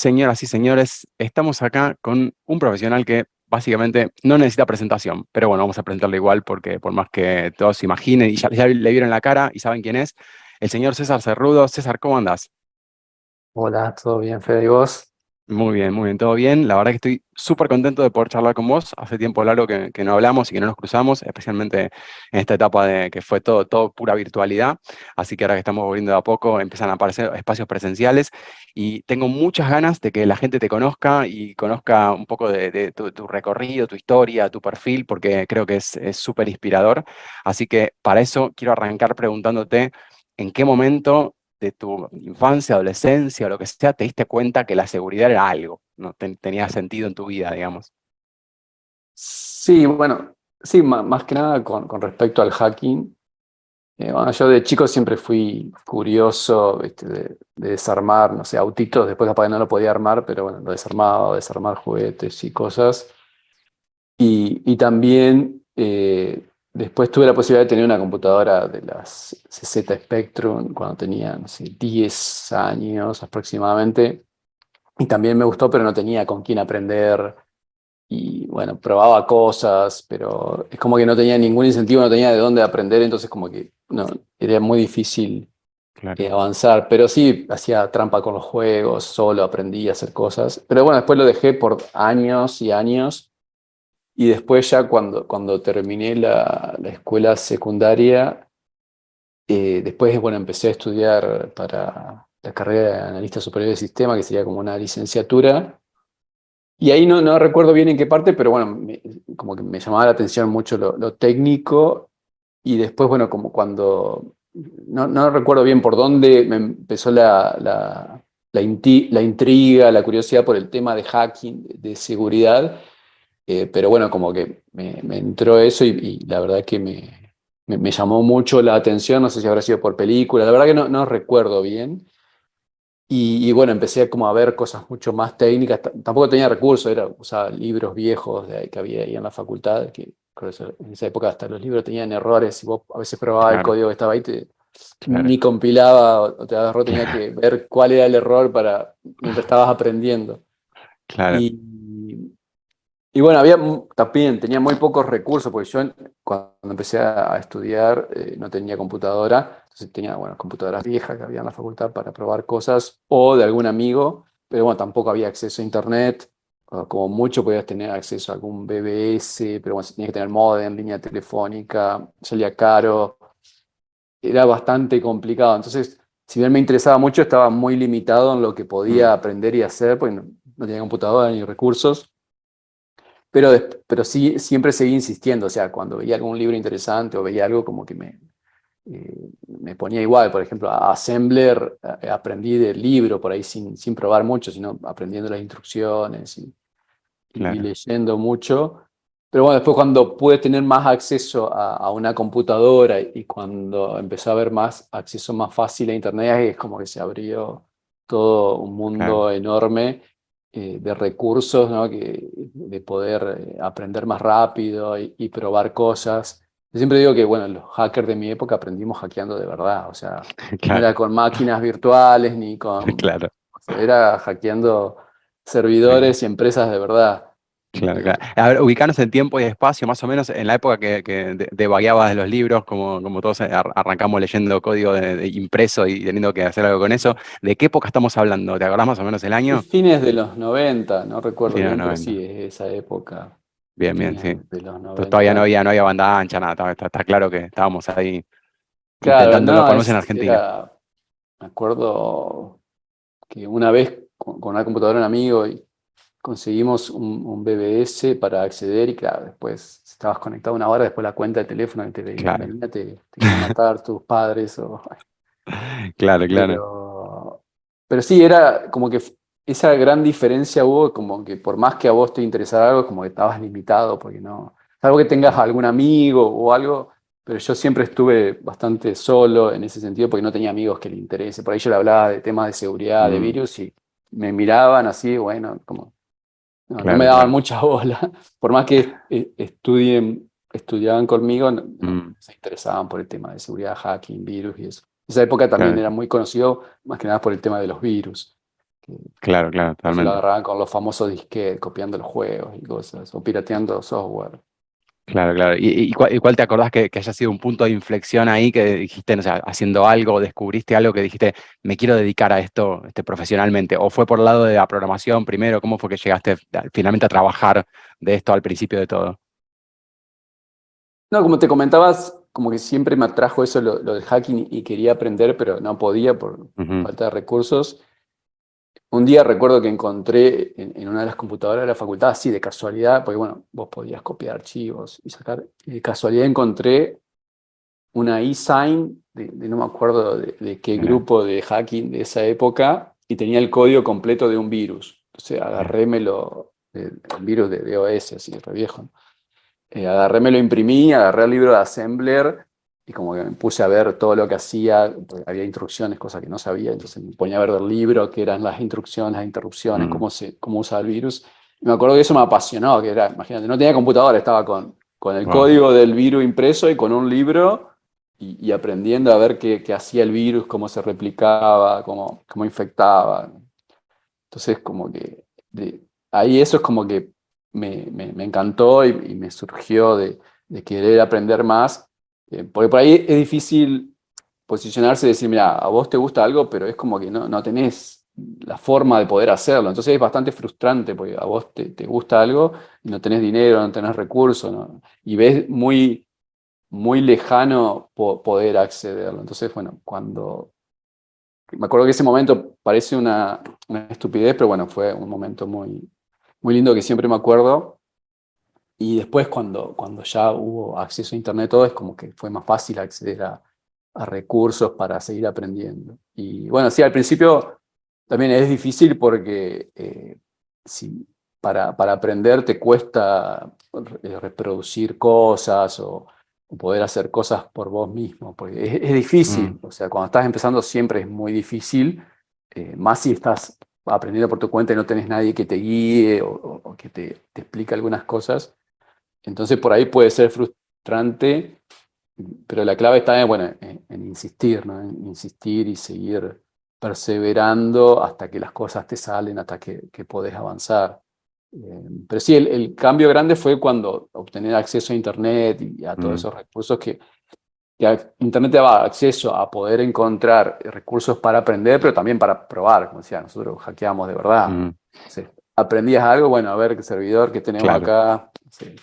Señoras y señores, estamos acá con un profesional que básicamente no necesita presentación, pero bueno, vamos a presentarlo igual porque por más que todos se imaginen y ya le vieron la cara y saben quién es, el señor César Cerrudo. César, ¿cómo andás? Hola, ¿todo bien, Fede? ¿Y vos? Muy bien, todo bien. La verdad que estoy súper contento de poder charlar con vos. Hace tiempo largo que no hablamos y que no nos cruzamos, especialmente en esta etapa de que fue todo pura virtualidad. Así que ahora que estamos volviendo de a poco, empiezan a aparecer espacios presenciales y tengo muchas ganas de que la gente te conozca y conozca un poco de tu recorrido, tu historia, tu perfil, porque creo que es súper inspirador. Así que para eso quiero arrancar preguntándote en qué momento de tu infancia, adolescencia o lo que sea, te diste cuenta que la seguridad era algo, ¿no? Tenía sentido en tu vida, digamos. Sí, bueno, sí, más que nada con respecto al hacking. Bueno, yo de chico siempre fui curioso, ¿viste? De desarmar, no sé, autitos. Después capaz que no lo podía armar, pero bueno, lo desarmaba, desarmar juguetes y cosas. Y también después tuve la posibilidad de tener una computadora de las CZ Spectrum cuando tenía, no sé, 10 años aproximadamente. Y también me gustó, pero no tenía con quién aprender. Y bueno, probaba cosas, pero es como que no tenía ningún incentivo, no tenía de dónde aprender, entonces como que no, era muy difícil Claro, avanzar. Pero sí, hacía trampa con los juegos, solo aprendí a hacer cosas. Pero bueno, después lo dejé por años y años. Y después ya cuando terminé la escuela secundaria, después bueno, empecé a estudiar para la carrera de analista superior de sistema, que sería como una licenciatura. Y ahí no recuerdo bien en qué parte, pero bueno, como que me llamaba la atención mucho lo técnico. Y después, bueno, como cuando, no recuerdo bien por dónde me empezó la intriga, la curiosidad por el tema de hacking, de seguridad. Pero bueno, como que me entró eso y la verdad que me llamó mucho la atención. No sé si habrá sido por película, la verdad que no recuerdo bien. Y bueno, empecé como a ver cosas mucho más técnicas. Tampoco tenía recursos, usaba libros viejos que había ahí en la facultad, que creo que en esa época hasta los libros tenían errores y vos a veces probabas el claro, código que estaba ahí, claro, ni compilaba o te agarró, tenía claro, que ver cuál era el error mientras estabas aprendiendo. claro, Y, y bueno, también tenía muy pocos recursos, porque yo cuando empecé a estudiar no tenía computadora, entonces tenía, bueno, computadoras viejas que había en la facultad para probar cosas, o de algún amigo, pero bueno, tampoco había acceso a internet, o como mucho podías tener acceso a algún BBS, pero bueno, tenías que tener modem, línea telefónica, salía caro, era bastante complicado. Entonces, si bien me interesaba mucho, estaba muy limitado en lo que mm, podía aprender y hacer, porque no tenía computadora ni recursos. Pero, pero sí, siempre seguí insistiendo, o sea, cuando veía algún libro interesante o veía algo como que me ponía igual. Por ejemplo, a Assembler aprendí del libro por ahí sin probar mucho, sino aprendiendo las instrucciones y claro, leyendo mucho. Pero bueno, después cuando pude tener más acceso a una computadora y cuando empezó a haber más acceso más fácil a Internet, es como que se abrió todo un claro, mundo enorme de recursos, ¿no? De poder aprender más rápido y probar cosas. Yo siempre digo que, bueno, los hackers de mi época aprendimos hackeando de verdad, o sea, no claro, era con máquinas virtuales ni con... claro. Era hackeando Ok. servidores y empresas de verdad. Claro, claro. Eh, A ver, ubicarnos en tiempo y espacio, más o menos en la época que devagueabas de los libros, como todos arrancamos leyendo código de impreso y teniendo que hacer algo con eso. ¿De qué época estamos hablando? ¿Te acordás más o menos el y año? fines de los 90 no recuerdo Fines de los bien, pero 90. sí, es esa época, Bien, bien, fines sí. de los Todavía 90. no había banda ancha, nada. Está claro que estábamos ahí Claro, intentándolo, no, por lo menos en Argentina. me acuerdo que una vez con una computadora de un amigo y conseguimos un BBS para acceder y claro, después estabas conectado una hora, después la cuenta de teléfono que te venían, Claro. venía, te querían matar tus padres o Claro, claro, pero sí, era como que esa gran diferencia hubo, como que por más que a vos te interesara algo, como que estabas limitado, porque no, salvo que tengas claro. algún amigo o algo, pero yo siempre estuve bastante solo en ese sentido, porque no tenía amigos que le interese. Por ahí yo le hablaba de temas de seguridad, de Mm, virus, y me miraban así, bueno, como no me claro, daban claro. mucha bola. Por más que estudiaban conmigo, no Mm, se interesaban por el tema de seguridad, hacking, virus y eso. Esa época también claro. era muy conocido, más que nada por el tema de los virus. Claro, claro, Se lo totalmente. agarraban con los famosos disquetes, copiando los juegos y cosas, o pirateando software. Claro, claro. ¿Y cuál te acordás que haya sido un punto de inflexión ahí que dijiste, no sé, haciendo algo, descubriste algo que dijiste, me quiero dedicar a esto profesionalmente? ¿O fue por el lado de la programación primero? ¿Cómo fue que llegaste finalmente a trabajar de esto al principio de todo? No, como te comentabas, como que siempre me atrajo eso, lo del hacking y quería aprender, pero no podía por Ujú, falta de recursos. Un día recuerdo que encontré en una de las computadoras de la facultad, así de casualidad, porque bueno, vos podías copiar archivos y sacar, y de casualidad encontré una e-sign no me acuerdo de qué mira, grupo de hacking de esa época, y tenía el código completo de un virus. Entonces mira, agarré, el virus de DOS, así, re viejo, ¿no? Agarré, me lo imprimí, agarré el libro de Assembler y como que me puse a ver todo lo que hacía, porque había instrucciones, cosas que no sabía, entonces me ponía a ver del libro qué eran las instrucciones, las interrupciones, mm, cómo usaba el virus. Y me acuerdo que eso me apasionó, que era, imagínate, no tenía computadora, estaba con el wow, código del virus impreso y con un libro y aprendiendo a ver qué hacía el virus, cómo se replicaba, cómo infectaba. Entonces, como que ahí eso es como que me encantó y me surgió de querer aprender más, porque por ahí es difícil posicionarse y decir, mira, a vos te gusta algo, pero es como que no tenés la forma de poder hacerlo. Entonces es bastante frustrante porque a vos te gusta algo y no tenés dinero, no tenés recursos, ¿no? Y ves muy lejano poder accederlo. Entonces, bueno, me acuerdo que ese momento parece una estupidez, pero bueno, fue un momento muy lindo que siempre me acuerdo. Y después cuando ya hubo acceso a Internet, todo es como que fue más fácil acceder a recursos para seguir aprendiendo. Y bueno, sí, al principio también es difícil porque si para aprender te cuesta reproducir cosas o poder hacer cosas por vos mismo, porque es mm, difícil, o sea, cuando estás empezando siempre es muy difícil, más si estás aprendiendo por tu cuenta y no tenés nadie que te guíe o que te explique algunas cosas. Entonces por ahí puede ser frustrante, pero la clave está bueno, en insistir, ¿no? En insistir y seguir perseverando hasta que las cosas te salen, hasta que podés avanzar. Pero sí, el cambio grande fue cuando obtener acceso a Internet y a todos mm, esos recursos Internet te da acceso a poder encontrar recursos para aprender, pero también para probar. Como decía, nosotros hackeamos de verdad. mm, Sí. Aprendías algo, bueno, a ver qué servidor que tenemos claro, acá. Sí.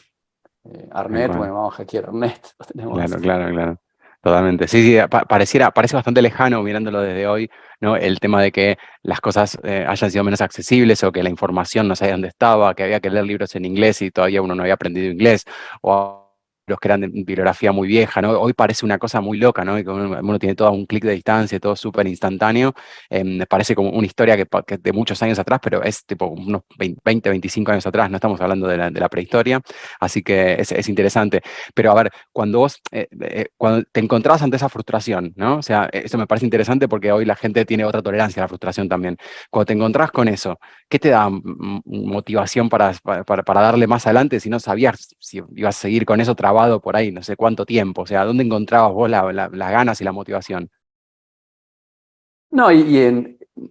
tal Arnet, cual. bueno, vamos a hackear Arnet. Lo tenemos Claro, así. claro, claro. Totalmente. Sí, sí, parece bastante lejano mirándolo desde hoy, ¿no? El tema de que las cosas hayan sido menos accesibles o que la información no sabía dónde estaba, que había que leer libros en inglés y todavía uno no había aprendido inglés, o los que eran de bibliografía muy vieja, ¿no? Hoy parece una cosa muy loca, ¿no? Y que uno tiene todo a un clic de distancia, todo súper instantáneo. Me parece como una historia que de muchos años atrás, pero es tipo unos 20, 25 años atrás, no estamos hablando de la prehistoria, así que es interesante. Pero a ver, cuando te encontrabas ante esa frustración, ¿no? O sea, eso me parece interesante porque hoy la gente tiene otra tolerancia a la frustración también. Cuando te encontrás con eso, ¿qué te da motivación para darle más adelante si no sabías si ibas a seguir con eso trabado por ahí no sé cuánto tiempo? O sea, ¿dónde encontrabas vos las ganas y la motivación? No,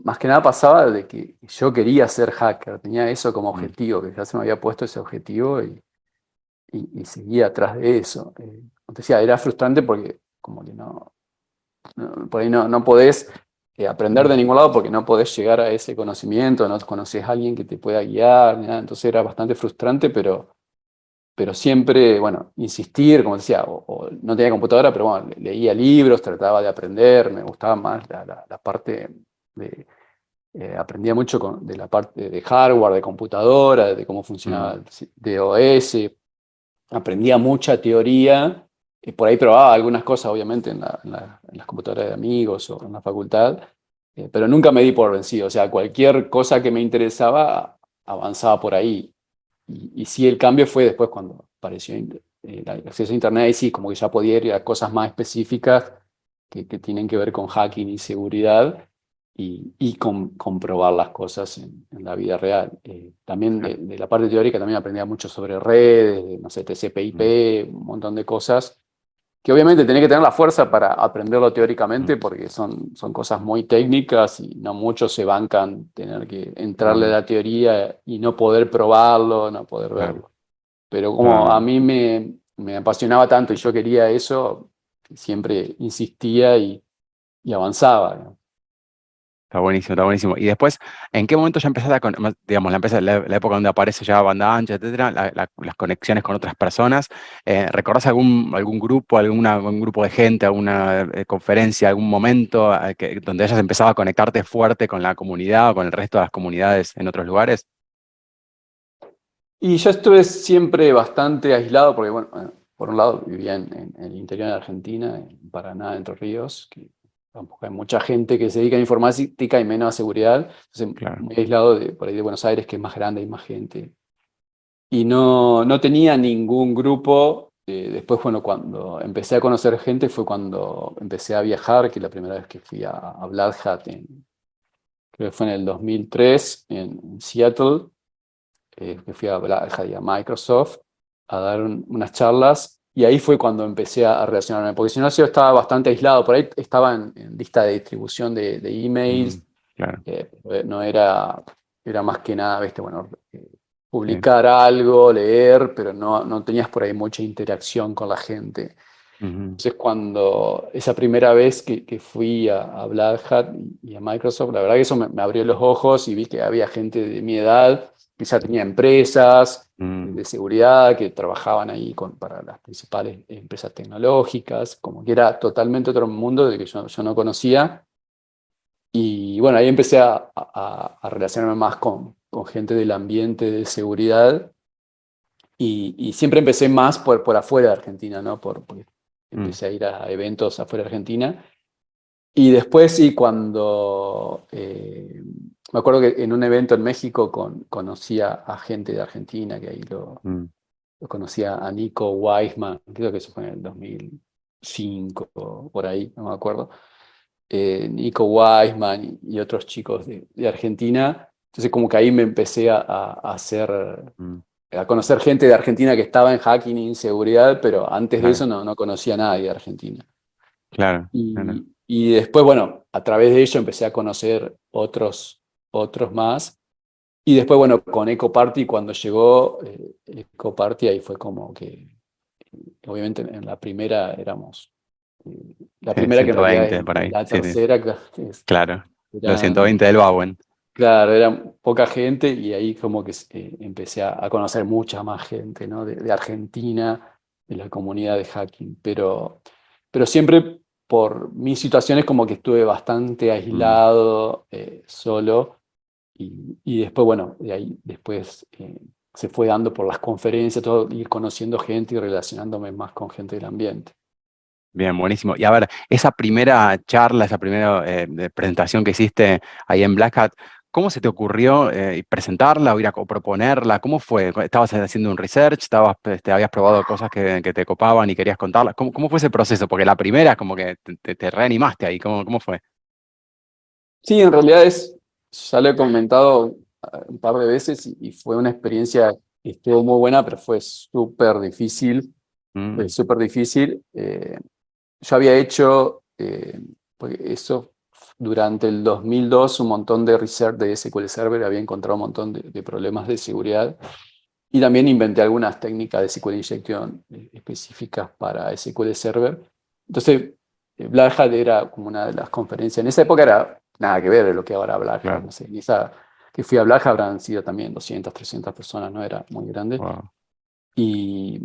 más que nada pasaba de que yo quería ser hacker, tenía eso como Mm, objetivo, que ya se me había puesto ese objetivo y seguía atrás de eso. Como te decía, era frustrante porque como que por ahí no podés aprender de ningún lado porque no podés llegar a ese conocimiento, no conoces a alguien que te pueda guiar, ni nada. Entonces era bastante frustrante, pero siempre, bueno, insistir, como decía, o no tenía computadora, pero bueno, leía libros, trataba de aprender, me gustaba más la parte de, aprendía mucho de la parte de hardware, de computadora, de cómo funcionaba mm, el DOS, aprendía mucha teoría, y por ahí probaba algunas cosas, obviamente, en las computadoras de amigos o en la facultad, pero nunca me di por vencido, o sea, cualquier cosa que me interesaba, avanzaba por ahí. Y sí, el cambio fue después cuando apareció el acceso a Internet, y sí, como que ya podía ir a cosas más específicas que tienen que ver con hacking y seguridad y comprobar las cosas en la vida real. También claro, de la parte teórica también aprendía mucho sobre redes, no sé, mm, TCP/IP, un montón de cosas que obviamente tenés que tener la fuerza para aprenderlo mm, teóricamente porque son cosas muy técnicas y no muchos se bancan tener que entrarle a no, la teoría y no poder probarlo, no poder claro, verlo. Pero no, como a mí me apasionaba tanto y yo quería eso, siempre insistía y avanzaba, ¿no? está buenísimo, está buenísimo. Y después, ¿en qué momento ya empezaste digamos, la época donde aparece ya banda ancha, etcétera, las conexiones con otras personas? ¿Recordás algún grupo, algún grupo de gente, alguna conferencia, algún momento donde hayas empezado a conectarte fuerte con la comunidad o con el resto de las comunidades en otros lugares? Y yo estuve siempre bastante aislado porque, bueno, por un lado vivía en el interior de Argentina, en Paraná, Entre Ríos, que tampoco hay mucha gente que se dedica a informática y menos a seguridad. Entonces, Claro. muy aislado por ahí de Buenos Aires, que es más grande y más gente. Y no tenía ningún grupo. Después, bueno, cuando empecé a conocer gente fue cuando empecé a viajar, que la primera vez que fui a Black Hat, creo que fue en el 2003, en Seattle, que fui a Black Hat y a Microsoft a dar unas charlas. Y ahí fue cuando empecé a relacionarme, porque si no, yo estaba bastante aislado. Por ahí estaba en lista de distribución de Mm, emails, claro, no era, era más que nada, ¿viste? Bueno, sí. publicar algo, leer, pero no tenías por ahí mucha interacción con la gente. Ujú, Entonces, cuando esa primera vez que fui a Black Hat y a Microsoft, la verdad que eso me abrió los ojos y vi que había gente de mi edad que ya tenía empresas mm, de seguridad que trabajaban ahí para las principales empresas tecnológicas, como que era totalmente otro mundo de que yo no conocía. Y bueno, ahí empecé a relacionarme más con gente del ambiente de seguridad y siempre empecé más por afuera de Argentina, ¿no? Porque mm, empecé a ir a eventos afuera de Argentina. Y después sí, cuando me acuerdo que en un evento en México conocí a gente de Argentina, que ahí mm, lo conocía a Nico Weisman, creo que eso fue en el 2005, o por ahí, no me acuerdo. Nico Weisman y otros chicos de Argentina. Entonces como que ahí me empecé a hacer, mm, a conocer gente de Argentina que estaba en hacking y inseguridad, pero antes de claro, eso no conocía a nadie de Argentina. claro, claro. Y después, bueno, a través de ello empecé a conocer otros más. Y después, bueno, con Eco Party, cuando llegó Eco Party, ahí fue como que, obviamente en la primera éramos, la Sí, primera que en realidad 120 por es ahí. la Sí, sí, tercera, claro. Los eran, 120 del Bauen. claro, eran poca gente y ahí como que empecé a conocer mucha más gente, ¿no? De Argentina, de la comunidad de hacking, pero siempre por mis situaciones como que estuve bastante Mm, aislado, solo, y después, bueno, de ahí después se fue dando por las conferencias, todo, ir conociendo gente y relacionándome más con gente del ambiente. bien, buenísimo. Y a ver, esa primera charla, esa primera presentación que hiciste ahí en Black Hat, ¿cómo se te ocurrió presentarla o ir o proponerla? ¿Cómo fue? ¿Estabas haciendo un research? ¿Habías probado cosas que te copaban y querías contarlas? ¿Cómo fue ese proceso? Porque la primera es como que te reanimaste ahí. ¿Cómo fue? Sí, en realidad ya lo he comentado un par de veces y fue una experiencia que estuvo muy buena, pero fue súper difícil, Mm, súper difícil. Yo había hecho, porque eso durante el 2002, un montón de research de SQL Server, había encontrado un montón de problemas de seguridad y también inventé algunas técnicas de SQL Injection específicas para SQL Server. Entonces, Black Hat era como una de las conferencias. En esa época era nada que ver de lo que ahora Black Hat. claro. No sé, en esa que fui a Black Hat habrán sido también 200, 300 personas, no era muy grande. Wow. Y,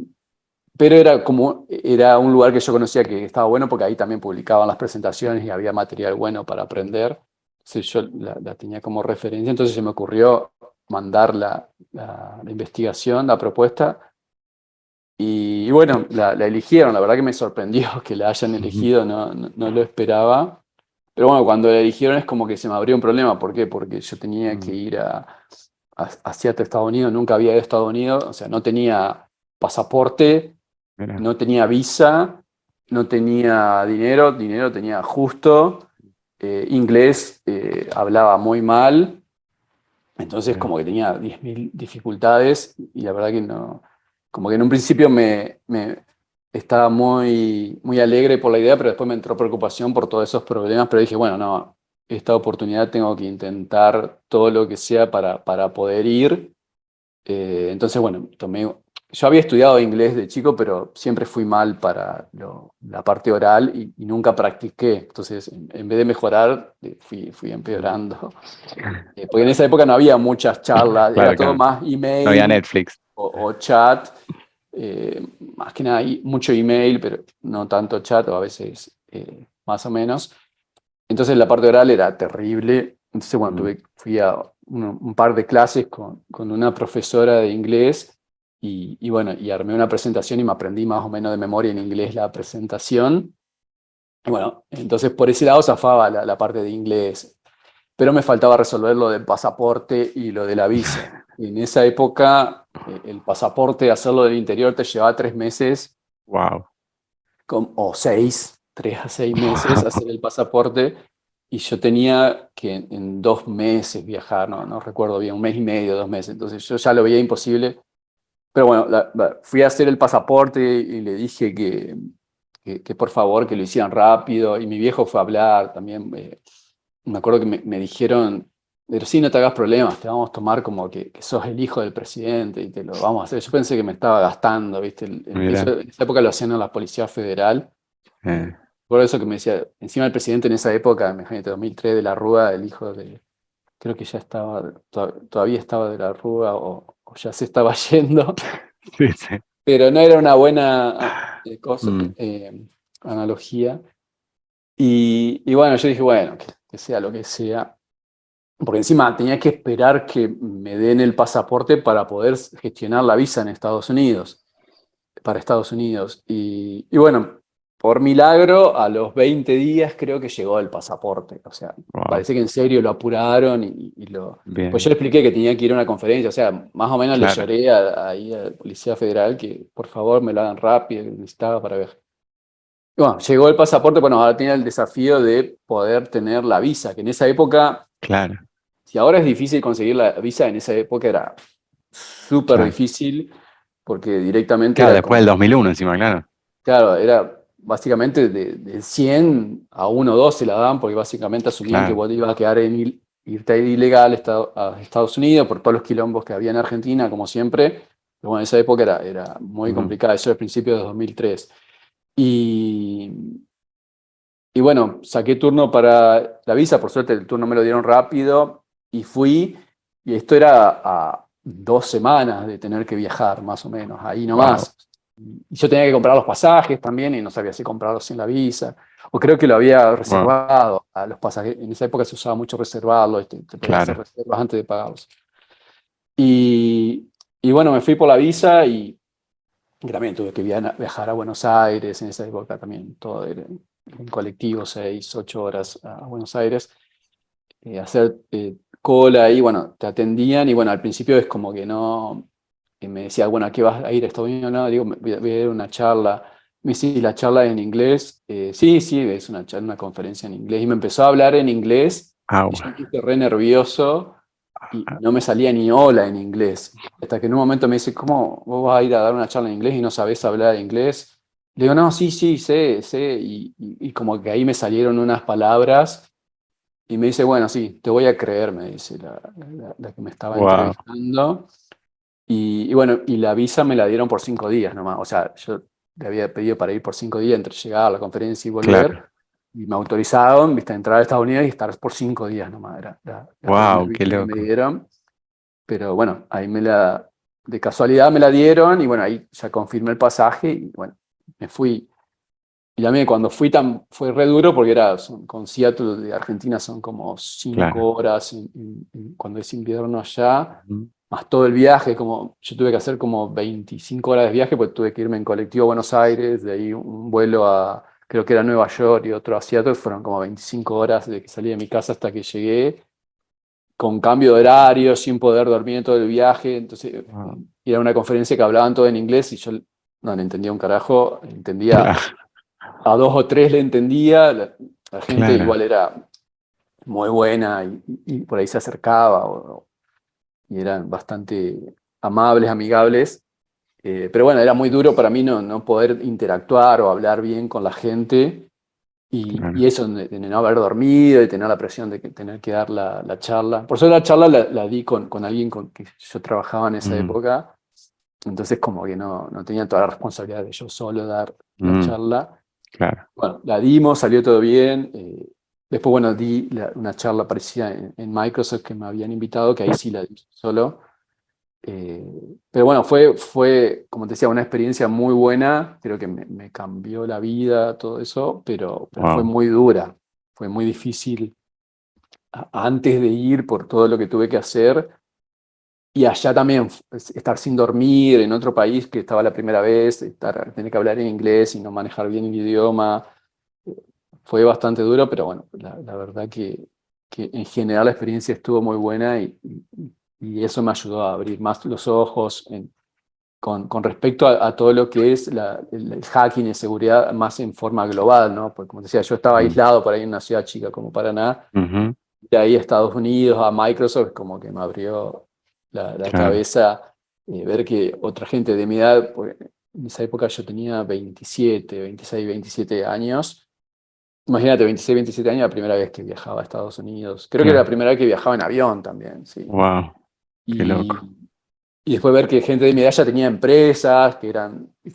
pero era un lugar que yo conocía que estaba bueno porque ahí también publicaban las presentaciones y había material bueno para aprender. Entonces yo la tenía como referencia. Entonces se me ocurrió mandar la investigación, la propuesta. Y bueno, la eligieron. La verdad que me sorprendió que la hayan Ujú, elegido, no lo esperaba. Pero bueno, cuando la eligieron es como que se me abrió un problema. ¿Por qué? Porque yo tenía que mm, ir a Seattle, Estados Unidos. Nunca había ido a Estados Unidos. O sea, no tenía pasaporte, mira, no tenía visa, no tenía dinero tenía justo, inglés hablaba muy mal, entonces mira, como que tenía 10.000 dificultades y la verdad que no, como que en un principio estaba muy alegre por la idea, pero después me entró preocupación por todos esos problemas, pero dije, bueno, no, esta oportunidad tengo que intentar todo lo que sea para poder ir. Entonces, bueno, yo había estudiado inglés de chico, pero siempre fui mal para la parte oral y nunca practiqué. Entonces, en vez de mejorar, fui empeorando. Porque en esa época no había muchas charlas, era Claro, todo claro. más No había email Netflix. o chat. Más que nada mucho email, pero no tanto chat, o a veces más o menos. Entonces la parte oral era terrible. Entonces, bueno, Mm, fui a un par de clases con una profesora de inglés bueno, y armé una presentación y me aprendí más o menos de memoria en inglés la presentación. Y bueno, entonces por ese lado zafaba la parte de inglés, pero me faltaba resolver lo del pasaporte y lo de la visa. Y en esa época, el pasaporte, hacerlo del interior te llevaba 3 meses, wow. o 3 a 6 meses hacer el pasaporte, y yo tenía que en 2 meses viajar, no recuerdo bien, 1 mes y medio, 2 meses. Entonces yo ya lo veía imposible. Pero bueno, fui a hacer el pasaporte y le dije que por favor que lo hicieran rápido, y mi viejo fue a hablar también. Me acuerdo que me dijeron, pero sí, no te hagas problemas, te vamos a tomar como que sos el hijo del presidente y te lo vamos a hacer. Yo pensé que me estaba gastando, ¿viste? Mira. En esa época lo hacían en la Policía Federal. eh, Por eso que me decía, encima el presidente en esa época, imagínate, 2003, de la Rúa, el hijo de, creo que ya estaba, todavía estaba de la Rúa, o ya se estaba yendo, sí, sí. pero no era una buena cosa, Mm, analogía. Y bueno, yo dije, bueno, que sea lo que sea. Porque encima tenía que esperar que me den el pasaporte para poder gestionar la visa en Estados Unidos, para Estados Unidos. Y bueno, por milagro, a los 20 días creo que llegó el pasaporte. O sea, wow. parece que en serio lo apuraron Pues yo Bien. le expliqué que tenía que ir a una conferencia, o sea, más o menos le Claro. lloré ahí a la Policía Federal que por favor me lo hagan rápido, que necesitaba para ver. Y bueno, llegó el pasaporte, bueno, ahora tenía el desafío de poder tener la visa, que en esa época, Claro. si ahora es difícil conseguir la visa, en esa época era súper Claro. difícil, porque directamente Claro, era después del como, 2001 encima, claro. claro, era básicamente de 100 a 1 o 2 se la dan, porque básicamente asumían que Claro. vos ibas a quedar irte ilegal a Estados Unidos por todos los quilombos que había en Argentina, como siempre. Pero bueno, en esa época era muy Mm, complicada, eso era el principio de 2003. Y, y bueno, saqué turno para la visa, por suerte el turno me lo dieron rápido y fui, y esto era a 2 semanas de tener que viajar, más o menos, ahí wow. nomás. Y yo tenía que comprar los pasajes también y no sabía si comprarlos sin la visa, o creo que lo había Wow. reservado a los pasajes. En esa época se usaba mucho reservarlo, y te podías hacer Claro. reservas antes de pagarlos. Y, y bueno, me fui por la visa y también tuve que viajar a Buenos Aires en esa época también, todo era en colectivo, 6, 8 horas a Buenos Aires, hacer cola ahí, bueno, te atendían y bueno, al principio es como que no, me decía, bueno, ¿a qué vas a ir a Estados Unidos? No, digo, voy a ir a una charla. Me dice, "¿Y la charla en inglés?" Sí, sí, es una charla, una conferencia en inglés. Y me empezó a hablar en inglés y yo me Agua. puse re nervioso y no me salía ni hola en inglés. Hasta que en un momento me dice, ¿cómo vos vas a ir a dar una charla en inglés y no sabés hablar inglés? Le digo, no, sí, sí, sé. Y como que ahí me salieron unas palabras y me dice, bueno, sí, te voy a creer, me dice la que me estaba Wow. entrevistando. Y bueno, y la visa me la dieron por 5 días nomás. O sea, yo le había pedido para ir por 5 días entre llegar a la conferencia y volver. Claro. Y me autorizaron, viste, a entrar a Estados Unidos y estar por 5 días nomás. Era la primera Wow, qué visa que me loco. dieron. Pero bueno, de casualidad me la dieron y bueno, ahí ya confirmé el pasaje y bueno, me fui. Y también cuando fui fue re duro porque con Seattle de Argentina son como Claro. 5 horas cuando es invierno allá, Ujú. más todo el viaje, como yo tuve que hacer como 25 horas de viaje, porque tuve que irme en colectivo a Buenos Aires, de ahí un vuelo creo que era Nueva York y otro a Seattle, fueron como 25 horas de que salí de mi casa hasta que llegué, con cambio de horario, sin poder dormir en todo el viaje. Entonces, Wow. era una conferencia que hablaban todo en inglés y yo no le entendía un carajo, entendía Claro. a 2 o 3 le entendía, la gente Claro. igual era muy buena y por ahí se acercaba y eran bastante amables, amigables. Pero bueno, era muy duro para mí no poder interactuar o hablar bien con la gente y Claro. eso de no haber dormido y tener la presión de tener que dar la charla. Por eso la charla la di con alguien con que yo trabajaba en esa Mm, época, entonces como que no tenía toda la responsabilidad de yo solo dar la mm, charla. claro. Bueno, la dimos, salió todo bien. Después, bueno, di una charla parecida en Microsoft que me habían invitado, que ahí sí la di solo. Eh, pero bueno, fue, como te decía, una experiencia muy buena. Creo que me cambió la vida, todo eso, pero fue Wow. muy dura. Fue muy difícil antes de ir por todo lo que tuve que hacer. Y allá también, estar sin dormir en otro país que estaba la primera vez, tener que hablar en inglés y no manejar bien el idioma. Fue bastante duro, pero bueno, la verdad que en general la experiencia estuvo muy buena y eso me ayudó a abrir más los ojos con respecto a todo lo que es el hacking y seguridad más en forma global, ¿no? Porque como te decía, yo estaba Mm, aislado por ahí en una ciudad chica como Paraná, ujú, de ahí a Estados Unidos, a Microsoft, como que me abrió la claro. cabeza ver que otra gente de mi edad, porque en esa época yo tenía 27, 26, 27 años. Imagínate, 26, 27 años, la primera vez que viajaba a Estados Unidos. Creo que era la Claro. primera vez que viajaba en avión también, sí. Wow. Qué Y, loco. y después ver que gente de mi edad ya tenía empresas que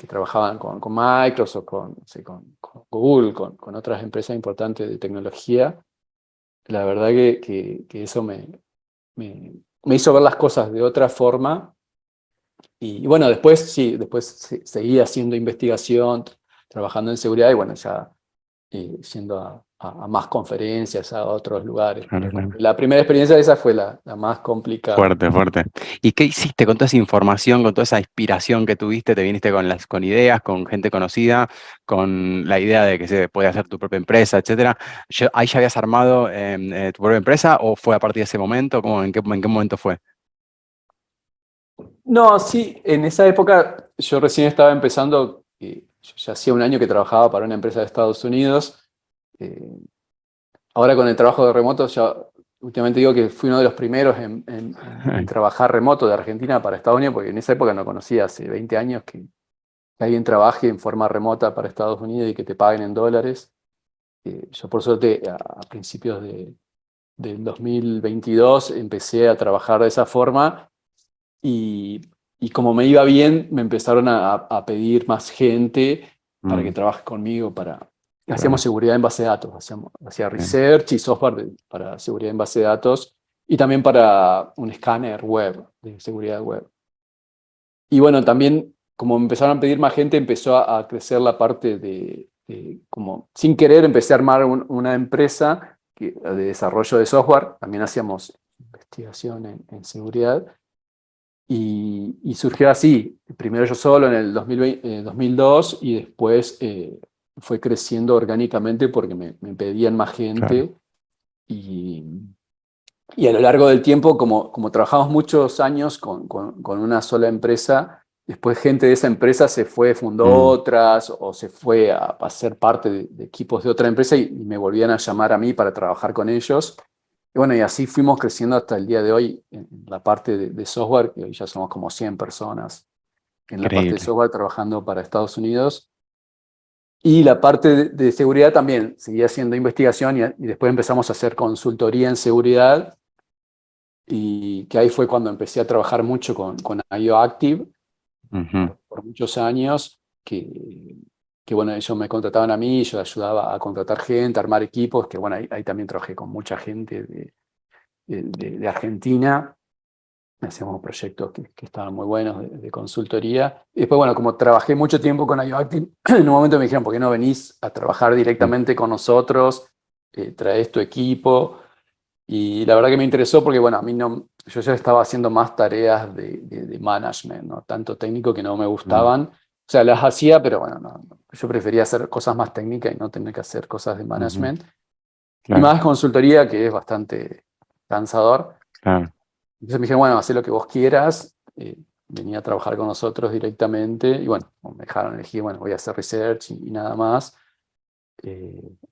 trabajaban con Microsoft, no sé, con Google, con otras empresas importantes de tecnología. La verdad que eso me hizo ver las cosas de otra forma. Y bueno, después sí, después seguí haciendo investigación, trabajando en seguridad y bueno, ya yendo a más conferencias, a otros lugares. Claro, Pero como claro. que la primera experiencia de esa fue la más complicada. Fuerte, fuerte. ¿Y qué hiciste con toda esa información, con toda esa inspiración que tuviste? ¿Te viniste con ideas, con gente conocida, con la idea de que se puede hacer tu propia empresa, etcétera? ¿Ahí ya habías armado tu propia empresa o fue a partir de ese momento? ¿En qué momento fue? No, sí, en esa época yo recién estaba empezando, yo ya hacía un año que trabajaba para una empresa de Estados Unidos. eh, Ahora con el trabajo de remoto, ya últimamente digo que fui uno de los primeros en trabajar remoto de Argentina para Estados Unidos, porque en esa época no conocía, hace 20 años, que alguien trabaje en forma remota para Estados Unidos y que te paguen en dólares. Yo por suerte a principios del 2022 empecé a trabajar de esa forma y, y como me iba bien, me empezaron a pedir más gente para que Mm, trabaje conmigo. Hacíamos claro, seguridad en base de datos, hacía bien, research y software para seguridad en base de datos y también para un escáner web, de seguridad web. Y bueno, también como me empezaron a pedir más gente, empezó a crecer la parte como sin querer, empecé a armar una empresa de desarrollo de software. También hacíamos investigación en seguridad. Y surgió así, primero yo solo en el 2020, 2002 y después fue creciendo orgánicamente porque me pedían más claro. gente y, y a lo largo del tiempo, como trabajamos muchos años con una sola empresa, después gente de esa empresa se fue, fundó Mm, otras o se fue a ser parte de equipos de otra empresa y me volvían a llamar a mí para trabajar con ellos. Y bueno, y así fuimos creciendo hasta el día de hoy en la parte de software, que hoy ya somos como 100 personas en la parte de increíble. software trabajando para Estados Unidos. Y la parte de seguridad también, seguía haciendo investigación y después empezamos a hacer consultoría en seguridad y que ahí fue cuando empecé a trabajar mucho con IO Active Ujú, por muchos años, que bueno, ellos me contrataban a mí, yo ayudaba a contratar gente, a armar equipos, que bueno, ahí también trabajé con mucha gente de Argentina. Hacíamos proyectos que estaban muy buenos de consultoría. Y después, bueno, como trabajé mucho tiempo con IOActive, en un momento me dijeron, ¿por qué no venís a trabajar mm, directamente con nosotros? Traes tu equipo. Y la verdad que me interesó porque, bueno, a mí no, yo ya estaba haciendo más tareas de management, ¿no? Tanto técnico que no me mm, gustaban. O sea, las hacía, pero bueno, yo prefería hacer cosas más técnicas y no tener que hacer cosas de ujú, management. Y claro, más consultoría, que es bastante cansador. claro. Entonces me dijeron, bueno, haz lo que vos quieras, venía a trabajar con nosotros directamente y bueno, me dejaron elegir, bueno, voy a hacer research y nada más.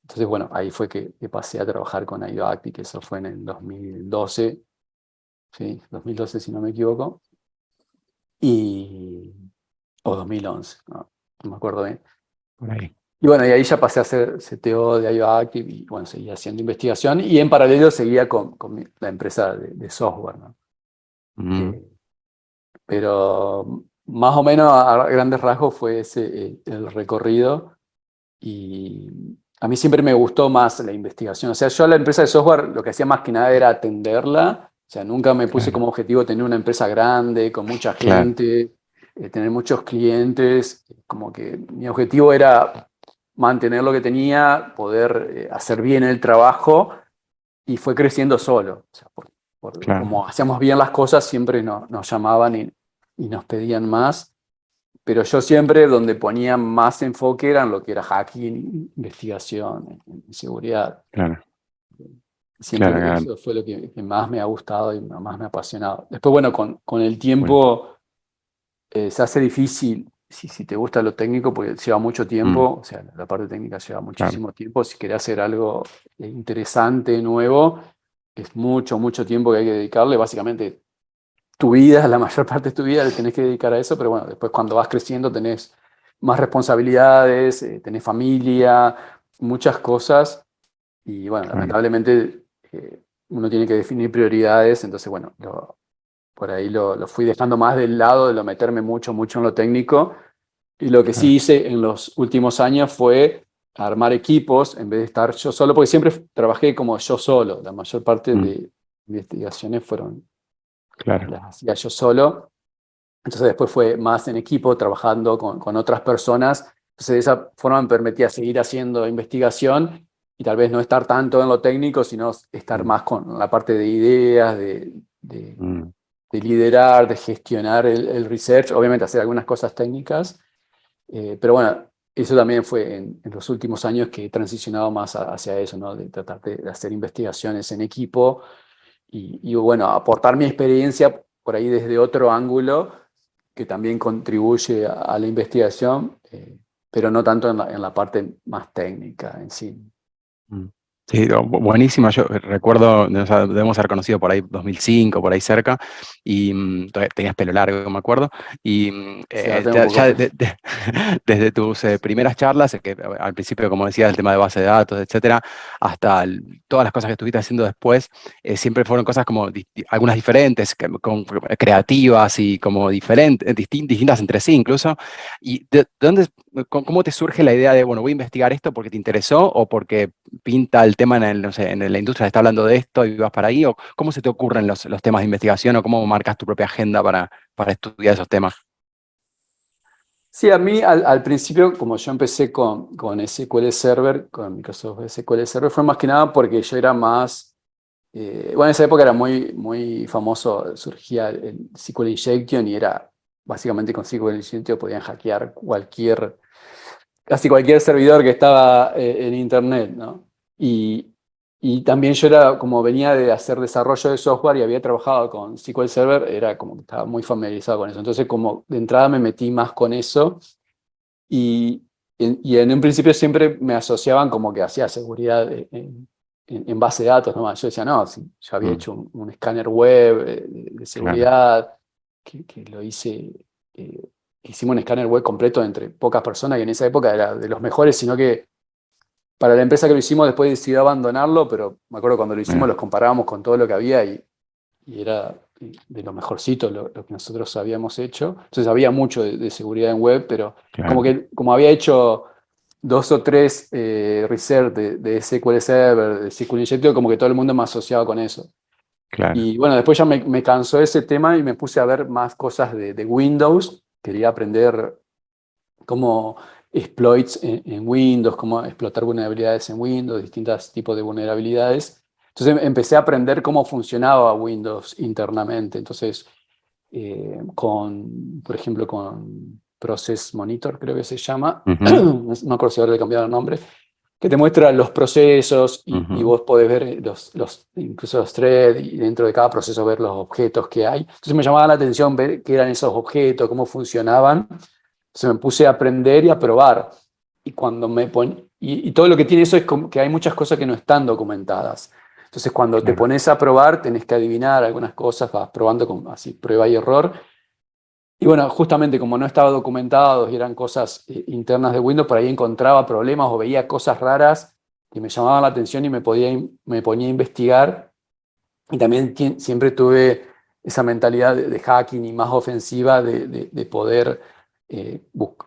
Entonces, bueno, ahí fue que pasé a trabajar con IOACTI, que eso fue en el 2012, sí, 2012 si no me equivoco. Y, o 2011, no me acuerdo bien. por ahí. Y bueno, y ahí ya pasé a ser CTO de IO Active y bueno, seguía haciendo investigación y en paralelo seguía con la empresa de software, ¿no? Mm, Eh, pero más o menos a grandes rasgos fue ese el recorrido y a mí siempre me gustó más la investigación. O sea, yo a la empresa de software lo que hacía más que nada era atenderla. O sea, nunca me puse claro, como objetivo tener una empresa grande, con mucha claro, gente, tener muchos clientes. Como que mi objetivo era mantener lo que tenía, poder hacer bien el trabajo y fue creciendo solo. O sea, claro, como hacíamos bien las cosas, siempre nos llamaban y nos pedían más. Pero yo siempre donde ponía más enfoque era en lo que era hacking, investigación, en seguridad. claro, claro, Siempre claro. eso fue lo que más me ha gustado y más me ha apasionado. Después, bueno, con el Bueno, tiempo se hace difícil, si te gusta lo técnico, porque lleva mucho mm, tiempo, o sea, la parte técnica lleva claro, muchísimo tiempo. Si querés hacer algo interesante, nuevo, es mucho, mucho tiempo que hay que dedicarle. Básicamente, tu vida, la mayor parte de tu vida le tenés que dedicar a eso, pero bueno, después cuando vas creciendo tenés más responsabilidades, tenés familia, muchas cosas, y bueno, claro, lamentablemente uno tiene que definir prioridades, entonces bueno, por ahí lo fui dejando más del lado de lo meterme mucho, mucho en lo técnico, y lo que claro, sí hice en los últimos años fue armar equipos en vez de estar yo solo, porque siempre trabajé como yo solo, la mayor parte mm, de investigaciones fueron, claro, las hacía yo solo. Entonces después fue más en equipo, trabajando con otras personas. Entonces de esa forma me permitía seguir haciendo investigación y tal vez no estar tanto en lo técnico, sino estar mm, más con la parte de ideas, de, mm, de liderar, de gestionar el research, obviamente hacer algunas cosas técnicas. Pero bueno, eso también fue en los últimos años que he transicionado más hacia eso, ¿no? De tratar de hacer investigaciones en equipo y bueno, aportar mi experiencia por ahí desde otro ángulo que también contribuye a la investigación, pero no tanto en la parte más técnica en sí. mm. Sí, buenísima. Yo recuerdo, o sea, debemos haber conocido por ahí 2005, por ahí cerca, y todavía tenías pelo largo, me acuerdo, y Sí, ahora tengo un poco ya de... desde tus primeras charlas, que al principio, como decías, el tema de base de datos, etcétera, hasta todas las cosas que estuviste haciendo después, siempre fueron cosas como algunas diferentes, creativas y como diferentes, distintas entre sí incluso. ¿Y de dónde, cómo te surge la idea de, bueno, voy a investigar esto porque te interesó o porque pinta el tema en, no sé, en la industria se está hablando de esto y vas para ahí? ¿O cómo se te ocurren los temas de investigación o cómo marcas tu propia agenda para estudiar esos temas? Sí, a mí al principio, como yo empecé con SQL Server, con Microsoft SQL Server, fue más que nada porque yo era más, bueno, en esa época era muy, muy famoso, surgía el SQL Injection y era básicamente con SQL Injection podían hackear casi cualquier servidor que estaba en Internet, ¿no? Y también yo era, como venía de hacer desarrollo de software y había trabajado con SQL Server, era como que estaba muy familiarizado con eso. Entonces, como de entrada me metí más con eso y, y en un principio siempre me asociaban como que hacía seguridad en base de datos nomás. Yo decía, no, si yo había Mm, hecho un escáner web de claro, seguridad, que lo hice, hicimos un escáner web completo entre pocas personas, que en esa época era de los mejores, sino que para la empresa que lo hicimos después decidió abandonarlo, pero me acuerdo cuando lo hicimos mira, los comparábamos con todo lo que había y era de lo mejorcito lo que nosotros habíamos hecho. Entonces había mucho de seguridad en web, pero como claro, que como había hecho dos o tres research de SQL Server, de SQL Injection, como que todo el mundo me asociaba con eso. claro. Y bueno, después ya me cansó ese tema y me puse a ver más cosas de Windows. Quería aprender cómo exploits en Windows, cómo explotar vulnerabilidades en Windows, distintos tipos de vulnerabilidades. Entonces empecé a aprender cómo funcionaba Windows internamente. Entonces, por ejemplo, con Process Monitor, creo que se llama, Ujú, no me acuerdo si ahora le cambiaron el nombre, que te muestra los procesos y ujú, vos podés ver incluso los threads y dentro de cada proceso ver los objetos que hay. Entonces me llamaba la atención ver qué eran esos objetos, cómo funcionaban. Entonces me puse a aprender y a probar. Y cuando y todo lo que tiene eso es como que hay muchas cosas que no están documentadas. Entonces cuando te claro, pones a probar tenés que adivinar algunas cosas, vas probando con así prueba y error Y bueno, justamente como no estaba documentado y eran cosas internas de Windows, por ahí encontraba problemas o veía cosas raras que me llamaban la atención y me ponía a investigar. Y también siempre tuve esa mentalidad de hacking y más ofensiva de poder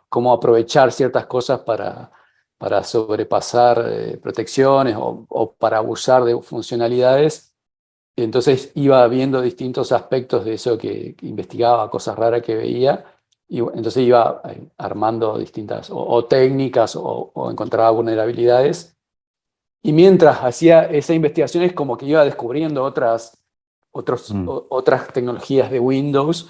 cómo aprovechar ciertas cosas para sobrepasar protecciones o para abusar de funcionalidades. Entonces iba viendo distintos aspectos de eso que investigaba, cosas raras que veía, y entonces iba armando distintas o técnicas o encontraba vulnerabilidades. Y mientras hacía esa investigación es como que iba descubriendo Mm, otras tecnologías de Windows,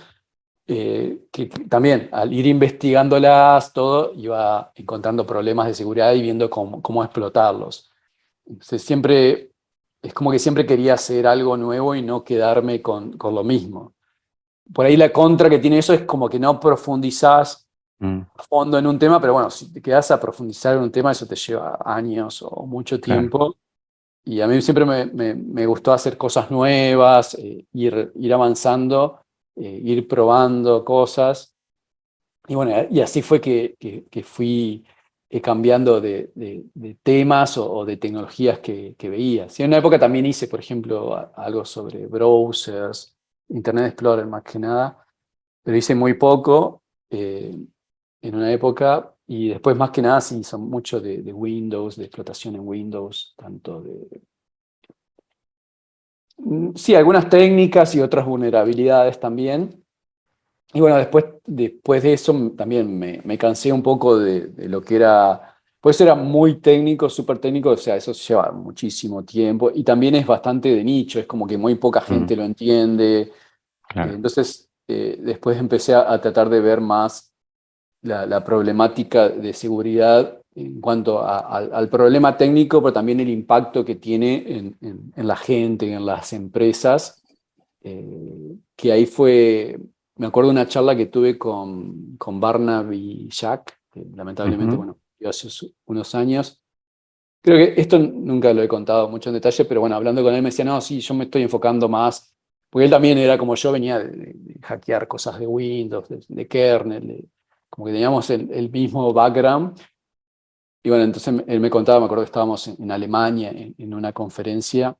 que también al ir investigándolas, todo, iba encontrando problemas de seguridad y viendo cómo explotarlos. Entonces siempre, es como que siempre quería hacer algo nuevo y no quedarme con lo mismo. Por ahí la contra que tiene eso es como que no profundizás mm, a fondo en un tema, pero bueno, si te quedas a profundizar en un tema, eso te lleva años o mucho claro. tiempo. Y a mí siempre me gustó hacer cosas nuevas, ir avanzando, ir probando cosas. Y bueno, y así fue que fui cambiando de temas o de tecnologías que veía. Sí, en una época también hice, por ejemplo, algo sobre browsers, Internet Explorer más que nada, pero hice muy poco en una época y después más que nada sí hice mucho de Windows, de explotación en Windows, tanto de... Sí, algunas técnicas y otras vulnerabilidades también. Y bueno, después de eso también me cansé un poco de lo que era, pues era muy técnico, súper técnico, o sea, eso lleva muchísimo tiempo y también es bastante de nicho, es como que muy poca Mm, gente lo entiende. claro. Entonces, después empecé a tratar de ver más la problemática de seguridad en cuanto al problema técnico, pero también el impacto que tiene en la gente, en las empresas, que ahí fue, me acuerdo de una charla que tuve con Barnaby Jack, que lamentablemente, Ujú, bueno, yo hace unos años. Creo que esto nunca lo he contado mucho en detalle, pero bueno, hablando con él me decía, no, sí, yo me estoy enfocando más, porque él también era como yo, venía de hackear cosas de Windows, de kernel, como que teníamos el mismo background. Y bueno, entonces él me contaba, me acuerdo que estábamos en Alemania en una conferencia,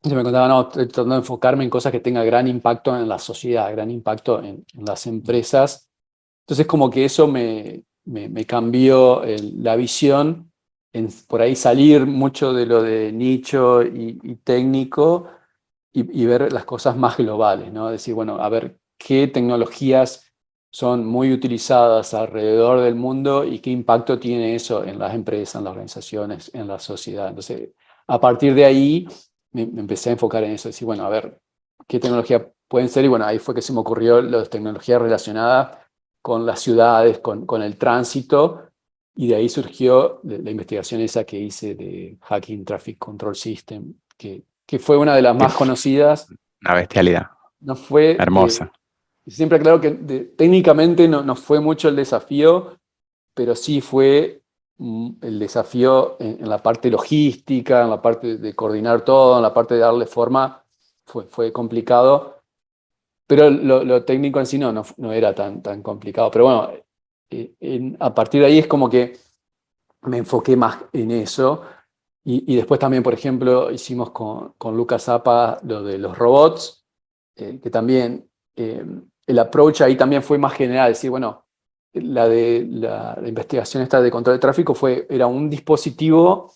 y me contaba, no, estoy tratando de enfocarme en cosas que tengan gran impacto en la sociedad, gran impacto en las empresas. Entonces como que eso me cambió la visión, en por ahí salir mucho de lo de nicho y técnico y ver las cosas más globales, ¿no? Decir, bueno, a ver qué tecnologías son muy utilizadas alrededor del mundo y qué impacto tiene eso en las empresas, en las organizaciones, en la sociedad. Entonces, a partir de ahí me empecé a enfocar en eso, decir, bueno, a ver qué tecnología pueden ser y bueno, ahí fue que se me ocurrió las tecnologías relacionadas con las ciudades, con el tránsito, y de ahí surgió la investigación esa que hice de Hacking Traffic Control System, que fue una de las que más es conocidas. una bestialidad. No fue, Hermosa. siempre aclaro que técnicamente no fue mucho el desafío, pero sí fue el desafío en la parte logística, en la parte de coordinar todo, en la parte de darle forma, fue complicado. Pero lo técnico en sí no era tan complicado. Pero bueno, a partir de ahí es como que me enfoqué más en eso. Y después también, por ejemplo, hicimos con Lucas Zapa lo de los robots, que también el approach ahí también fue más general. Es decir, bueno, la investigación esta de control de tráfico era un dispositivo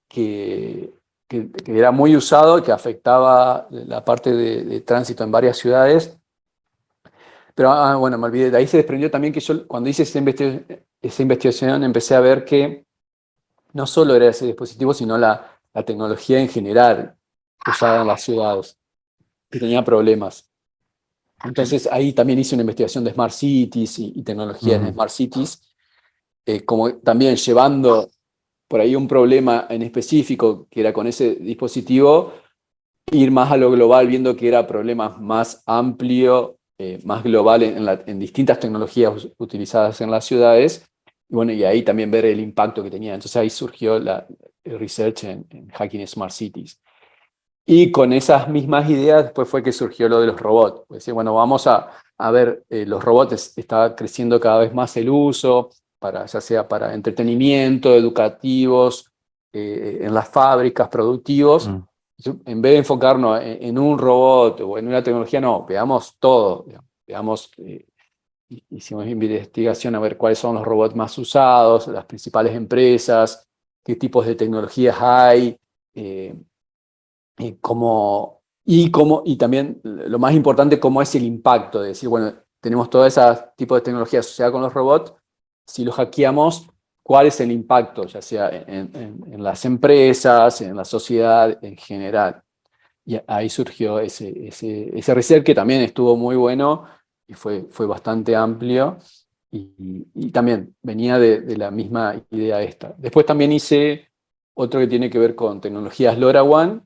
que, que era muy usado, que afectaba la parte de tránsito en varias ciudades. Pero bueno, me olvidé, de ahí se desprendió también que yo cuando hice esa investigación empecé a ver que no solo era ese dispositivo, sino la tecnología en general usada en las ciudades, que tenía problemas. Entonces ahí también hice una investigación de Smart Cities y tecnologías de Ujú, Smart Cities, como también llevando por ahí un problema en específico que era con ese dispositivo, ir más a lo global, viendo que era problema más amplio, más global en distintas tecnologías utilizadas en las ciudades. Y bueno, y ahí también ver el impacto que tenía. Entonces ahí surgió el research en Hacking Smart Cities. Y con esas mismas ideas después fue que surgió lo de los robots. Es decir, bueno, vamos a ver, los robots estaba creciendo cada vez más el uso, ya sea para entretenimiento, educativos, en las fábricas, productivos. mm, En vez de enfocarnos en un robot o en una tecnología, no, veamos todo, digamos. Veamos, hicimos investigación a ver cuáles son los robots más usados, las principales empresas, qué tipos de tecnologías hay, eh, y también lo más importante, cómo es el impacto de decir, bueno, tenemos todo ese tipo de tecnología asociada con los robots, si los hackeamos, ¿cuál es el impacto, ya sea en las empresas, en la sociedad en general? Y ahí surgió ese research que también estuvo muy bueno y fue bastante amplio y también venía de la misma idea esta. Después también hice otro que tiene que ver con tecnologías LoRaWAN,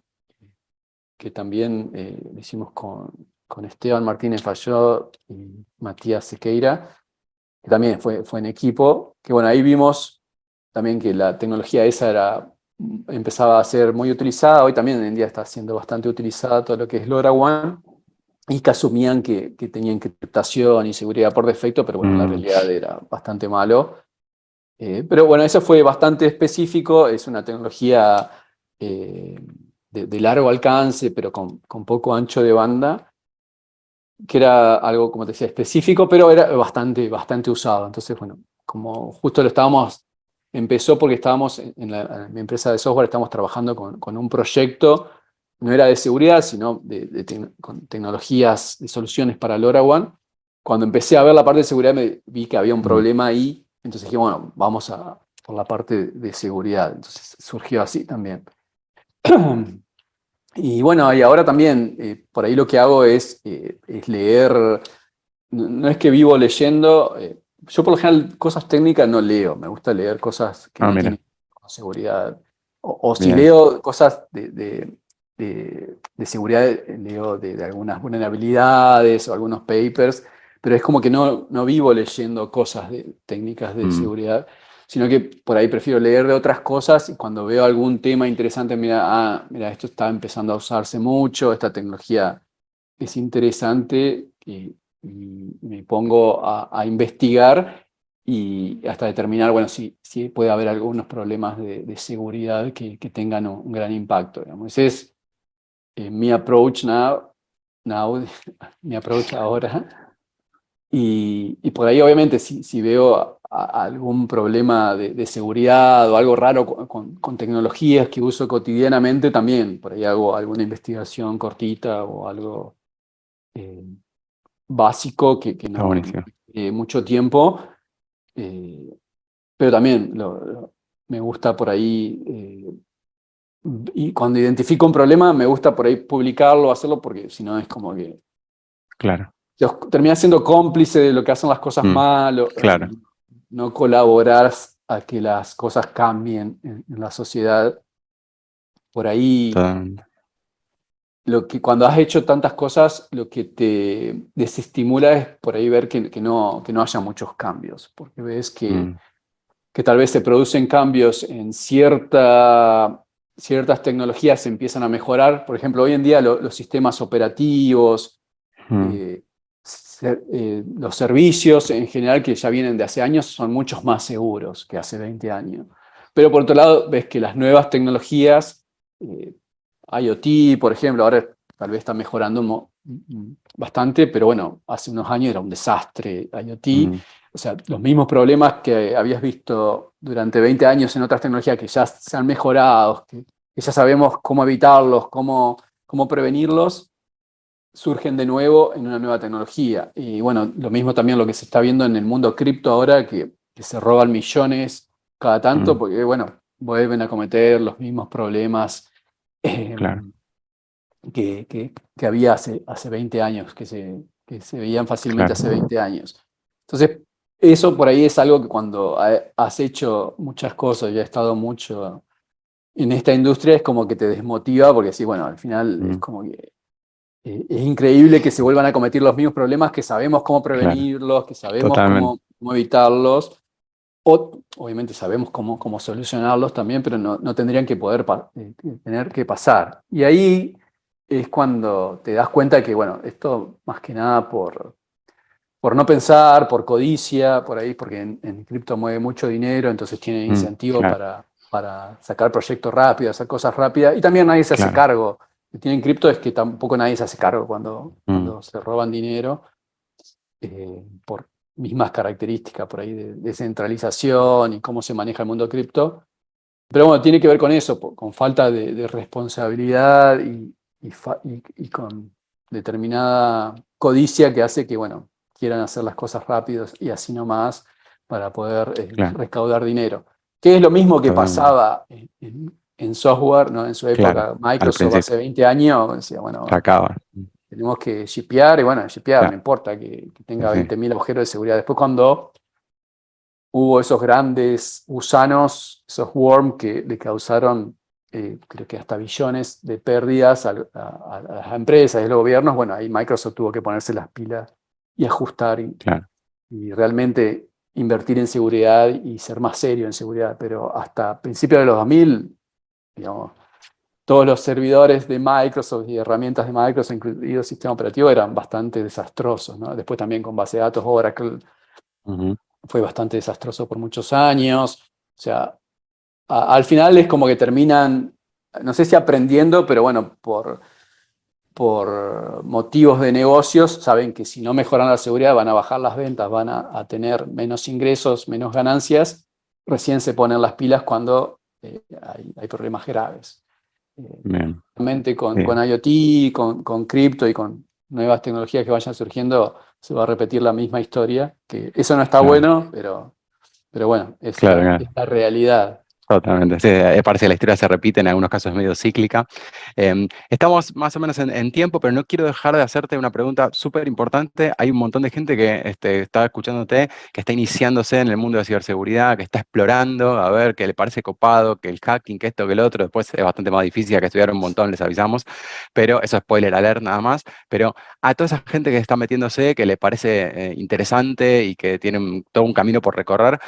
que también lo hicimos con Esteban Martínez Falló y Matías Sequeira, que también fue en equipo, que bueno, ahí vimos también que la tecnología esa empezaba a ser muy utilizada, hoy también en día está siendo bastante utilizada todo lo que es LoRaWAN, y que asumían que tenía encriptación y seguridad por defecto, pero bueno, la mm, realidad era bastante malo. Pero bueno, eso fue bastante específico, es una tecnología eh, de largo alcance, pero con poco ancho de banda, que era algo, como te decía, específico, pero era bastante usado. Entonces, bueno, como justo empezó porque estábamos en mi empresa de software, estamos trabajando con un proyecto, no era de seguridad, sino con tecnologías, de soluciones para LoRaWAN. Cuando empecé a ver la parte de seguridad, me vi que había un mm, problema ahí, entonces dije, bueno, vamos por la parte de seguridad. Entonces surgió así también. Y bueno, y ahora también, por ahí lo que hago es leer, no es que vivo leyendo, yo por lo general cosas técnicas no leo, me gusta leer cosas que ah, no mira, tienen con seguridad, o si bien, leo cosas de seguridad, leo de algunas vulnerabilidades o algunos papers, pero es como que no vivo leyendo cosas técnicas de mm, seguridad, sino que por ahí prefiero leer de otras cosas y cuando veo algún tema interesante, mira, esto está empezando a usarse mucho, esta tecnología es interesante y me pongo a investigar y hasta determinar, bueno, si puede haber algunos problemas de seguridad que tengan un gran impacto, digamos. Ese es mi approach now, mi approach ahora. Y por ahí, obviamente, si veo algún problema de seguridad o algo raro con tecnologías que uso cotidianamente, también por ahí hago alguna investigación cortita o algo eh, básico que está no buenísimo. mucho tiempo, eh, pero también me gusta por ahí, y cuando identifico un problema, me gusta por ahí publicarlo, hacerlo, porque si no es como que Claro, terminas siendo cómplice de lo que hacen las cosas mm, mal, claro, y no colaboras a que las cosas cambien en la sociedad. Por ahí, totalmente. cuando has hecho tantas cosas, lo que te desestimula es por ahí ver que no haya muchos cambios, porque ves Mm, que tal vez se producen cambios en ciertas tecnologías se empiezan a mejorar. Por ejemplo, hoy en día los sistemas operativos, mm, eh, los servicios en general que ya vienen de hace años son muchos más seguros que hace 20 años. Pero por otro lado, ves que las nuevas tecnologías, eh, IoT, por ejemplo, ahora tal vez está mejorando bastante, pero bueno, hace unos años era un desastre IoT. mm, O sea, los mismos problemas que habías visto durante 20 años en otras tecnologías que ya se han mejorado, que ya sabemos cómo evitarlos, cómo prevenirlos, surgen de nuevo en una nueva tecnología. Y bueno, lo mismo también lo que se está viendo en el mundo cripto ahora, que se roban millones cada tanto, mm, porque bueno, vuelven a cometer los mismos problemas eh, claro, que había hace 20 años, que se veían fácilmente claro, hace 20 años. Entonces, eso por ahí es algo que cuando has hecho muchas cosas y has estado mucho en esta industria es como que te desmotiva porque sí, bueno, al final es mm, como que es increíble que se vuelvan a cometer los mismos problemas, que sabemos cómo claro, prevenirlos, que sabemos totalmente. cómo evitarlos. Obviamente sabemos cómo solucionarlos también, pero no tendrían que tener que pasar. Y ahí es cuando te das cuenta que, bueno, esto más que nada por no pensar, por codicia, por ahí, porque en cripto mueve mucho dinero, entonces tiene incentivo claro, para sacar proyectos rápidos, hacer cosas rápidas, y también nadie se hace claro. cargo. Lo que tiene en cripto es que tampoco nadie se hace cargo Mm, cuando se roban dinero, por mismas características por ahí de centralización y cómo se maneja el mundo cripto. Pero bueno, tiene que ver con eso, con falta de responsabilidad y con determinada codicia que hace que, bueno, quieran hacer las cosas rápidos y así nomás para poder claro, recaudar dinero. Que es lo mismo que totalmente. pasaba en software, ¿no? En su Claro, época, al Microsoft principio. hace 20 años decía, Se bueno, acaba. tenemos que shipear, y bueno, shipear, no Claro, importa que sí, tenga sí, 20.000 agujeros de seguridad. Después cuando hubo esos grandes gusanos, esos worms que le causaron, creo que hasta billones de pérdidas a las empresas y a los gobiernos. Bueno, ahí Microsoft tuvo que ponerse las pilas y ajustar claro. y realmente invertir en seguridad y ser más serio en seguridad. Pero hasta principios de los 2000, digamos, todos los servidores de Microsoft y herramientas de Microsoft, incluido el sistema operativo, eran bastante desastrosos, ¿no? Después también con base de datos Oracle Ujú, fue bastante desastroso por muchos años. O sea, al final es como que terminan, no sé si aprendiendo, pero bueno, por motivos de negocios, saben que si no mejoran la seguridad van a bajar las ventas, van a tener menos ingresos, menos ganancias. Recién se ponen las pilas cuando hay problemas graves. bien, Realmente sí, con IoT, con cripto y con nuevas tecnologías que vayan surgiendo, se va a repetir la misma historia, que eso no está claro, bueno, pero bueno, claro, claro. es la realidad. Totalmente, sí, parece que la historia se repite, en algunos casos es medio cíclica. Estamos más o menos en tiempo, pero no quiero dejar de hacerte una pregunta súper importante. Hay un montón de gente que está escuchándote, que está iniciándose en el mundo de ciberseguridad, que está explorando, a ver, que le parece copado, que el hacking, que esto, que lo otro. Después es bastante más difícil, que estudiar un montón, les avisamos, pero eso es spoiler alert nada más. Pero a toda esa gente que está metiéndose, que le parece interesante y que tienen todo un camino por recorrer,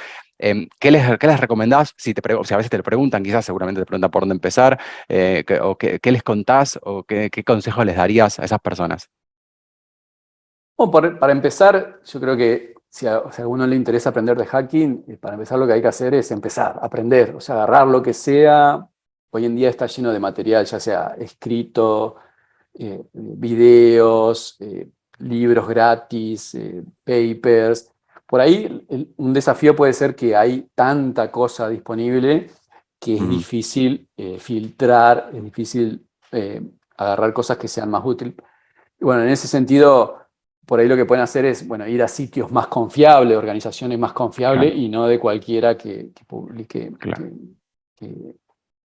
¿qué les recomendás? Si a veces te lo preguntan, quizás seguramente te preguntan por dónde empezar, qué les contás o qué consejos les darías a esas personas. Bueno, para empezar, yo creo que si a alguno le interesa aprender de hacking, para empezar lo que hay que hacer es empezar, aprender, o sea, agarrar lo que sea. Hoy en día está lleno de material, ya sea escrito, videos, libros gratis, papers. Por ahí un desafío puede ser que hay tanta cosa disponible que es Mm, difícil filtrar, es difícil agarrar cosas que sean más útiles. Y bueno, en ese sentido, por ahí lo que pueden hacer es, bueno, ir a sitios más confiables, organizaciones más confiables claro, y no de cualquiera que publique, claro, que-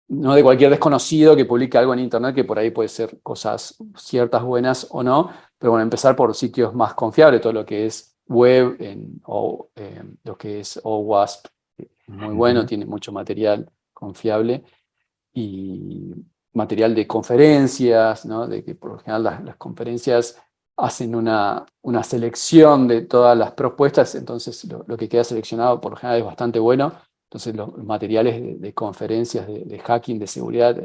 no de cualquier desconocido que publique algo en Internet, que por ahí puede ser cosas ciertas, buenas o no, pero bueno, empezar por sitios más confiables, todo lo que es web o lo que es OWASP, es muy bueno, ujú, tiene mucho material confiable y material de conferencias, ¿no? De que por lo general las conferencias hacen una selección de todas las propuestas, entonces lo que queda seleccionado por lo general es bastante bueno. Entonces los materiales de conferencias de hacking, de seguridad,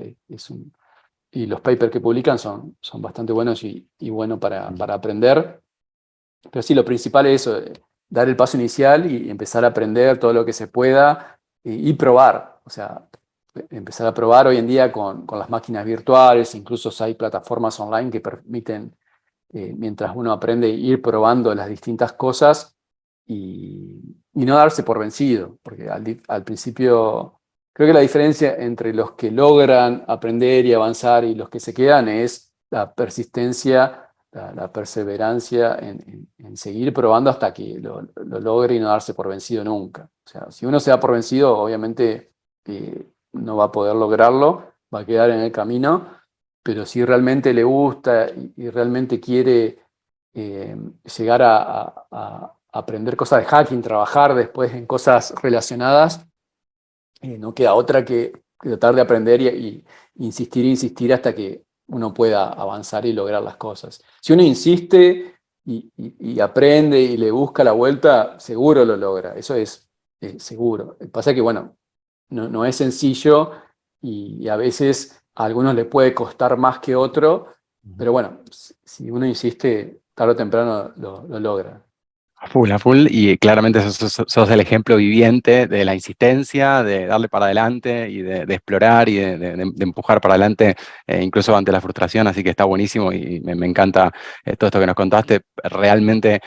y los papers que publican son bastante buenos y bueno mm, para aprender. Pero sí, lo principal es eso, dar el paso inicial y empezar a aprender todo lo que se pueda y probar. O sea, empezar a probar hoy en día con las máquinas virtuales, incluso hay plataformas online que permiten, mientras uno aprende, ir probando las distintas cosas y no darse por vencido, porque al principio creo que la diferencia entre los que logran aprender y avanzar y los que se quedan es la persistencia, la perseverancia en seguir probando hasta que lo logre y no darse por vencido nunca. O sea, si uno se da por vencido, obviamente no va a poder lograrlo, va a quedar en el camino, pero si realmente le gusta y realmente quiere llegar a aprender cosas de hacking, trabajar después en cosas relacionadas, no queda otra que tratar de aprender y insistir, insistir hasta que uno pueda avanzar y lograr las cosas. Si uno insiste y aprende y le busca la vuelta, seguro lo logra, eso es seguro. Lo que pasa es que, bueno, no es sencillo y a veces a algunos le puede costar más que otro, ujú. pero bueno, si uno insiste, tarde o temprano lo logra. A full, y claramente sos el ejemplo viviente de la insistencia, de darle para adelante y de explorar y de empujar para adelante, incluso ante la frustración, así que está buenísimo y me encanta todo esto que nos contaste. Realmente,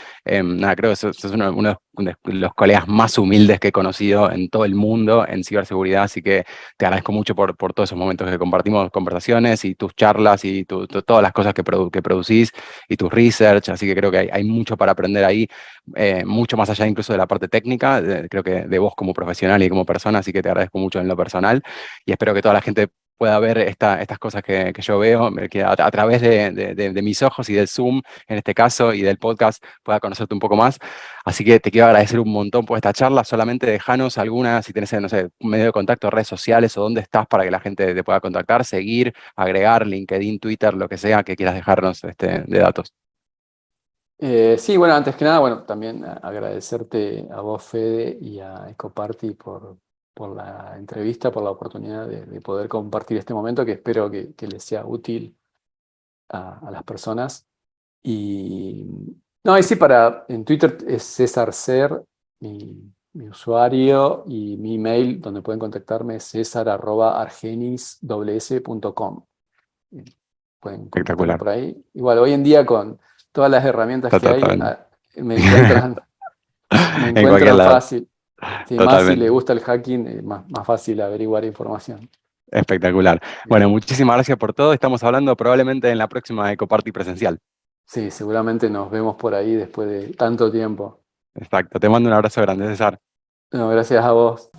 nada, creo que sos uno de los colegas más humildes que he conocido en todo el mundo en ciberseguridad, así que te agradezco mucho por todos esos momentos que compartimos, conversaciones y tus charlas y todas las cosas que producís y tus research, así que creo que hay mucho para aprender ahí, mucho más allá incluso de la parte técnica, creo que de vos como profesional y como persona, así que te agradezco mucho en lo personal y espero que toda la gente pueda ver estas cosas que yo veo, que a través de mis ojos y del Zoom, en este caso, y del podcast, pueda conocerte un poco más. Así que te quiero agradecer un montón por esta charla. Solamente dejanos alguna, si tenés, no sé, un medio de contacto, redes sociales o dónde estás para que la gente te pueda contactar, seguir, agregar, LinkedIn, Twitter, lo que sea que quieras dejarnos de datos. Sí, bueno, antes que nada, bueno, también agradecerte a vos, Fede, y a Ecoparty por la entrevista, por la oportunidad de poder compartir este momento que espero que les sea útil a las personas. Y no, y sí, en Twitter es César Ser, mi usuario, y mi email donde pueden contactarme es cesar@argenis.com. Pueden contactarme Espectacular. por ahí. Igual, hoy en día con todas las herramientas que hay, Totalmente. me encuentran, me En cualquier encuentran lado. fácil. Sí, más si le Totalmente. gusta el hacking, más fácil averiguar información. Espectacular. Bueno, Eh, muchísimas gracias por todo. Estamos hablando probablemente en la próxima Ecoparty presencial. sí, seguramente nos vemos por ahí después de tanto tiempo. Exacto. Te mando un abrazo grande, César. No, gracias a vos.